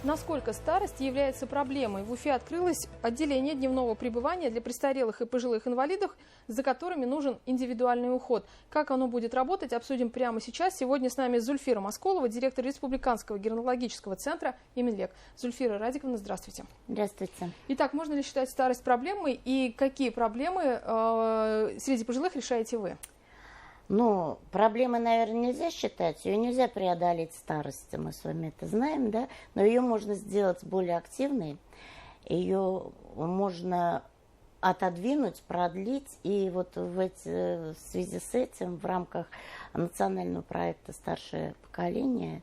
Насколько старость является проблемой? В Уфе открылось отделение дневного пребывания для престарелых и пожилых инвалидов, за которыми нужен индивидуальный уход. Как оно будет работать, обсудим прямо сейчас. Сегодня с нами Зульфира Масколова, директор Республиканского геронтологического центра «Иминлек». Зульфира Радиковна, здравствуйте. Здравствуйте. Итак, можно ли считать старость проблемой и какие проблемы среди пожилых решаете вы? Ну, проблемы, наверное, нельзя считать, ее нельзя преодолеть старостью, мы с вами это знаем, да, но ее можно сделать более активной, ее можно отодвинуть, продлить, и вот в связи с этим в рамках национального проекта «Старшее поколение»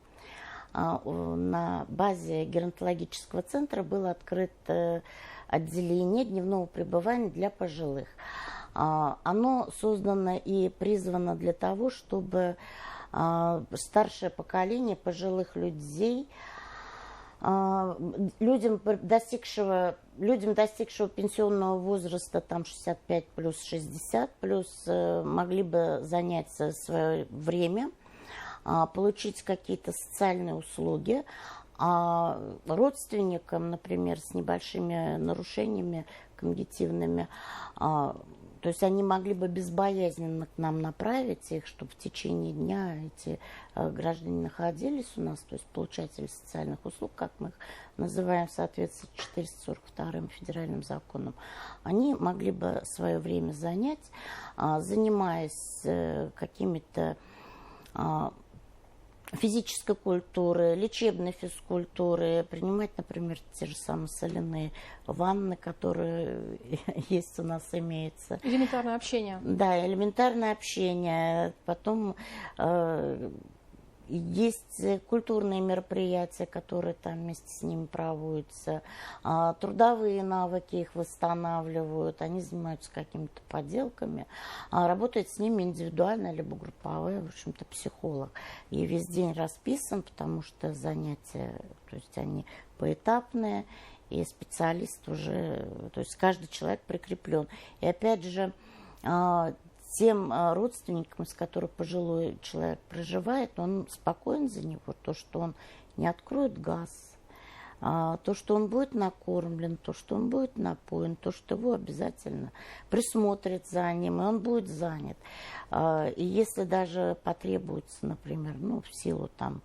на базе геронтологического центра было открыто отделение дневного пребывания для пожилых. Оно создано и призвано для того, чтобы старшее поколение пожилых людей, людям достигшего пенсионного возраста, там 65 плюс 60 плюс, могли бы занять свое время, получить какие-то социальные услуги, а родственникам, например, с небольшими нарушениями когнитивными, то есть они могли бы безбоязненно к нам направить их, чтобы в течение дня эти граждане находились у нас, то есть получатели социальных услуг, как мы их называем в соответствии с 442 федеральным законом. Они могли бы свое время занять, занимаясь какими-то физической культуры, лечебной физкультуры, принимать, например, те же самые соляные ванны, которые есть у нас, имеются. Элементарное общение. Да, элементарное общение. Потом есть культурные мероприятия, которые там вместе с ними проводятся. Трудовые навыки их восстанавливают. Они занимаются какими-то поделками. Работает с ними индивидуально, либо групповой, в общем-то, психолог. И весь день расписан, потому что занятия, то есть они поэтапные. И специалист уже, то есть каждый человек прикреплен. И опять же, тем родственникам, с которым пожилой человек проживает, он спокоен за него, то, что он не откроет газ, то, что он будет накормлен, то, что он будет напоен, то, что его обязательно присмотрят за ним, и он будет занят. И если даже потребуется, например, в силу там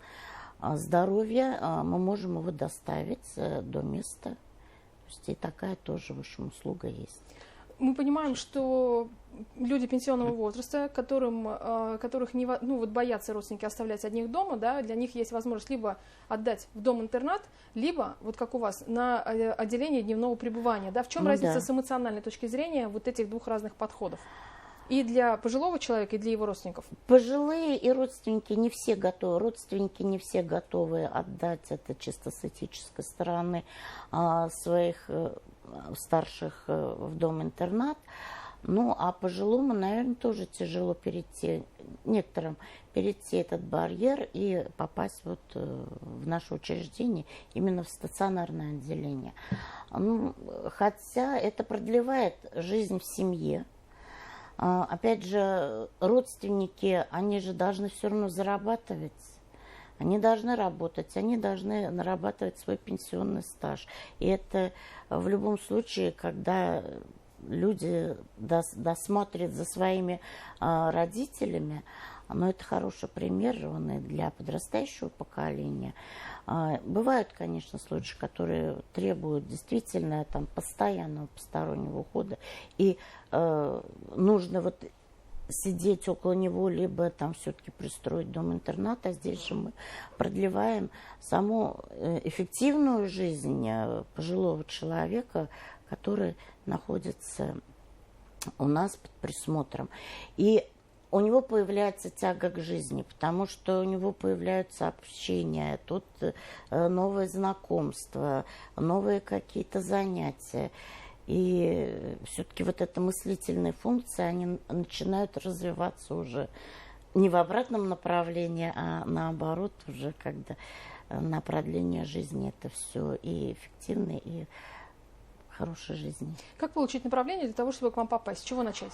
здоровья, мы можем его доставить до места. То есть и такая тоже, в общем, услуга есть. Мы понимаем, что люди пенсионного возраста, которых боятся родственники оставлять одних дома, да, для них есть возможность либо отдать в дом-интернат, либо, вот как у вас, на отделение дневного пребывания. Да? В чем разница с эмоциональной точки зрения вот этих двух разных подходов? И для пожилого человека, и для его родственников? Пожилые и родственники не все готовы. Родственники не все готовы отдать это чисто с этической стороны своих старших в дом-интернат. Ну, а пожилому, наверное, тоже тяжело некоторым перейти этот барьер и попасть вот в наше учреждение, именно в стационарное отделение. Хотя это продлевает жизнь в семье. Опять же, родственники, они же должны все равно зарабатывать. Они должны работать, они должны нарабатывать свой пенсионный стаж. И это в любом случае, когда люди досмотрят за своими родителями, но это хороший пример, он и для подрастающего поколения. Бывают, конечно, случаи, которые требуют действительно там постоянного постороннего ухода, и нужно вот сидеть около него, либо там все-таки пристроить дом-интернат, а здесь же мы продлеваем саму эффективную жизнь пожилого человека, который находится у нас под присмотром. И у него появляется тяга к жизни, потому что у него появляются общения, тут новые знакомства, новые какие-то занятия. И все-таки вот эта мыслительная функция, они начинают развиваться уже не в обратном направлении, а наоборот, уже когда на продление жизни это все и эффективно, и хорошей жизни. Как получить направление для того, чтобы к вам попасть? С чего начать?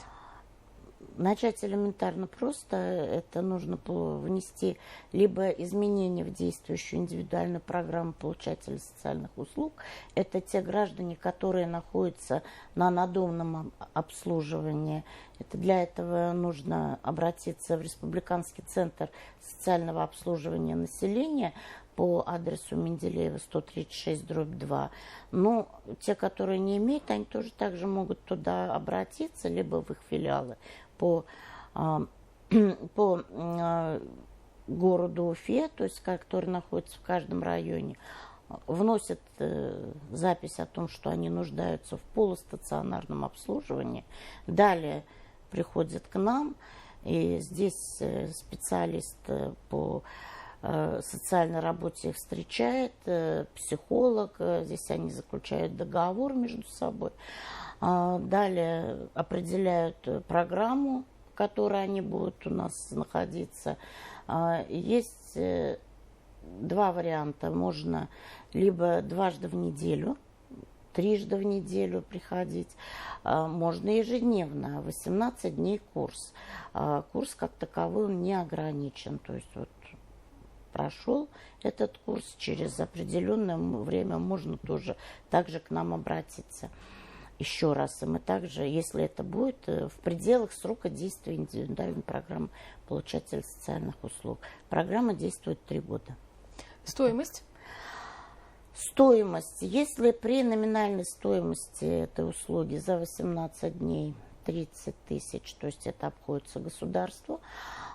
Начать элементарно просто. Это нужно внести либо изменения в действующую индивидуальную программу получателей социальных услуг. Это те граждане, которые находятся на надомном обслуживании. Для этого нужно обратиться в Республиканский центр социального обслуживания населения по адресу Менделеева 136/2. Но те, которые не имеют, они тоже также могут туда обратиться, либо в их филиалы по городу Уфе, то есть который находится в каждом районе, вносят запись о том, что они нуждаются в полустационарном обслуживании. Далее приходят к нам, и здесь специалист по социальной работе их встречает, психолог, здесь они заключают договор между собой. Далее определяют программу, в которой они будут у нас находиться. Есть два варианта. Можно либо дважды в неделю, трижды в неделю приходить. Можно ежедневно, 18 дней курс. Курс как таковой он не ограничен. То есть вот прошел этот курс, через определенное время можно тоже также к нам обратиться еще раз. И мы также, если это будет в пределах срока действия индивидуальной программы получателя социальных услуг. Программа действует 3 года. Стоимость? Стоимость. Если при номинальной стоимости этой услуги за 18 дней 30 тысяч, то есть это обходится государству,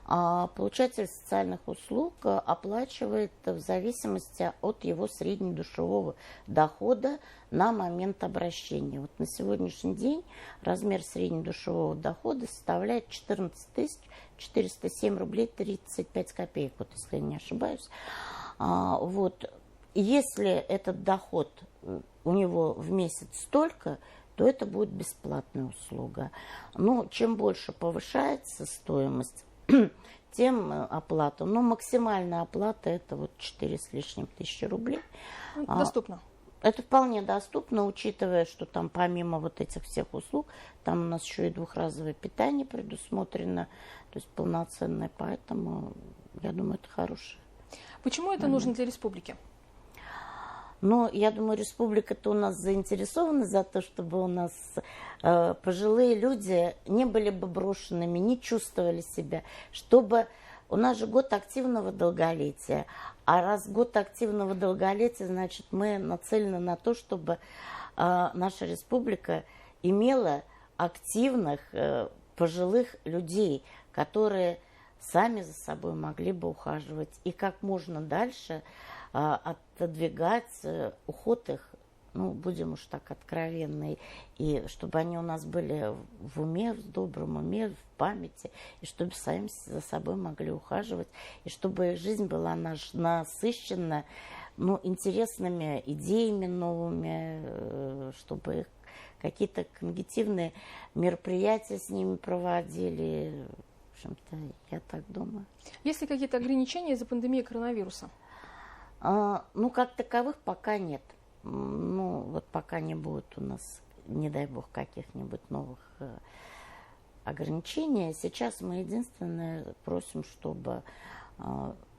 получатель социальных услуг оплачивает в зависимости от его среднедушевого дохода на момент обращения. Вот на сегодняшний день размер среднедушевого дохода составляет 14 407 рублей 35 копеек, вот если я не ошибаюсь. Вот. Если этот доход у него в месяц столько, то это будет бесплатная услуга. Но чем больше повышается стоимость, тем оплата. Но максимальная оплата это вот 4 с лишним тысячи рублей. Доступно. Это вполне доступно, учитывая, что там помимо вот этих всех услуг, там у нас еще и двухразовое питание предусмотрено, то есть полноценное, поэтому я думаю, это хорошее. Почему это нужно для республики? Но я думаю, республика-то у нас заинтересована за то, чтобы у нас пожилые люди не были бы брошенными, не чувствовали себя, чтобы... У нас же год активного долголетия, а раз год активного долголетия, значит, мы нацелены на то, чтобы наша республика имела активных пожилых людей, которые сами за собой могли бы ухаживать и как можно дальше отодвигать уход их, ну, будем уж так откровенны, и чтобы они у нас были в уме, в добром уме, в памяти, и чтобы сами за собой могли ухаживать, и чтобы их жизнь была насыщена, ну, интересными идеями новыми, чтобы их какие-то когнитивные мероприятия с ними проводили. В общем-то, я так думаю. Есть ли какие-то ограничения из-за пандемии коронавируса? Ну, как таковых пока нет. Ну, вот пока не будет у нас, не дай бог, каких-нибудь новых ограничений. Сейчас мы единственное просим, чтобы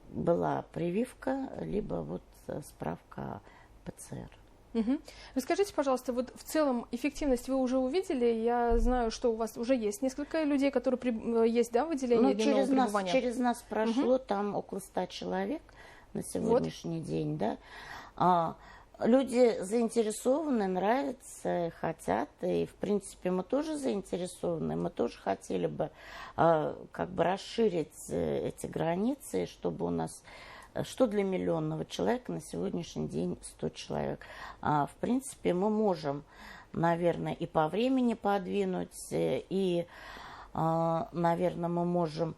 была прививка, либо вот справка ПЦР. Угу. Расскажите, пожалуйста, вот в целом эффективность вы уже увидели? Я знаю, что у вас уже есть несколько людей, которые есть, да, в отделении дневного пребывания? Через нас прошло там около 100 человек на сегодняшний день, да. Люди заинтересованы, нравятся, хотят, и, в принципе, мы тоже заинтересованы, мы тоже хотели бы как бы расширить эти границы, чтобы у нас, что для миллионного человека на сегодняшний день 100 человек. В принципе, мы можем, наверное, и по времени подвинуть, и, наверное, мы можем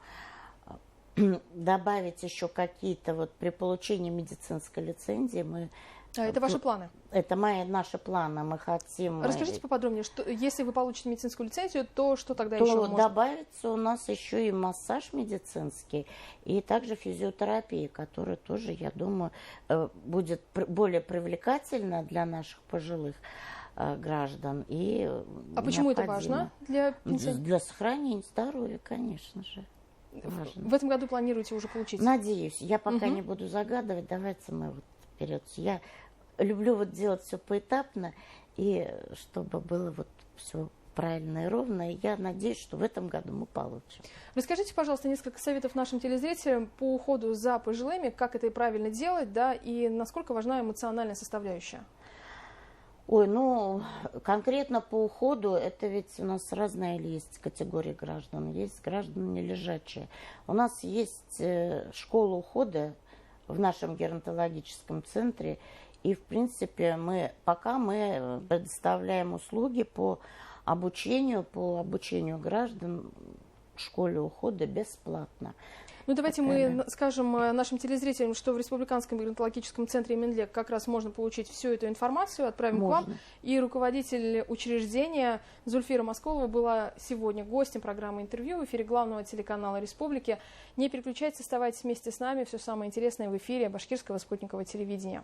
добавить еще какие-то, вот при получении медицинской лицензии мы... это ваши планы? Это наши планы, мы хотим... Расскажите поподробнее, что если вы получите медицинскую лицензию, то что тогда то еще может? Добавится у нас еще и массаж медицинский, и также физиотерапия, которая тоже, я думаю, будет более привлекательна для наших пожилых. граждан. И а почему это важно для пенсионеров? Для сохранения здоровья, конечно же. Важно. В этом году планируете уже получить? Надеюсь. Я пока не буду загадывать. Давайте мы вот вперед. Я люблю вот делать все поэтапно, и чтобы было вот все правильно и ровно. И я надеюсь, что в этом году мы получим. Расскажите, пожалуйста, несколько советов нашим телезрителям по уходу за пожилыми, как это правильно делать, да, и насколько важна эмоциональная составляющая? Ой, ну, конкретно по уходу, это ведь у нас разные есть категории граждан. Есть граждане лежачие. У нас есть школа ухода в нашем геронтологическом центре. И, в принципе, пока мы предоставляем услуги по обучению граждан в школе ухода бесплатно. Ну, давайте мы скажем нашим телезрителям, что в Республиканском геронтологическом центре Менлек как раз можно получить всю эту информацию, отправим к вам. И руководитель учреждения Зульфира Москова была сегодня гостем программы «Интервью» в эфире главного телеканала Республики. Не переключайтесь, оставайтесь вместе с нами. Все самое интересное в эфире Башкирского спутникового телевидения.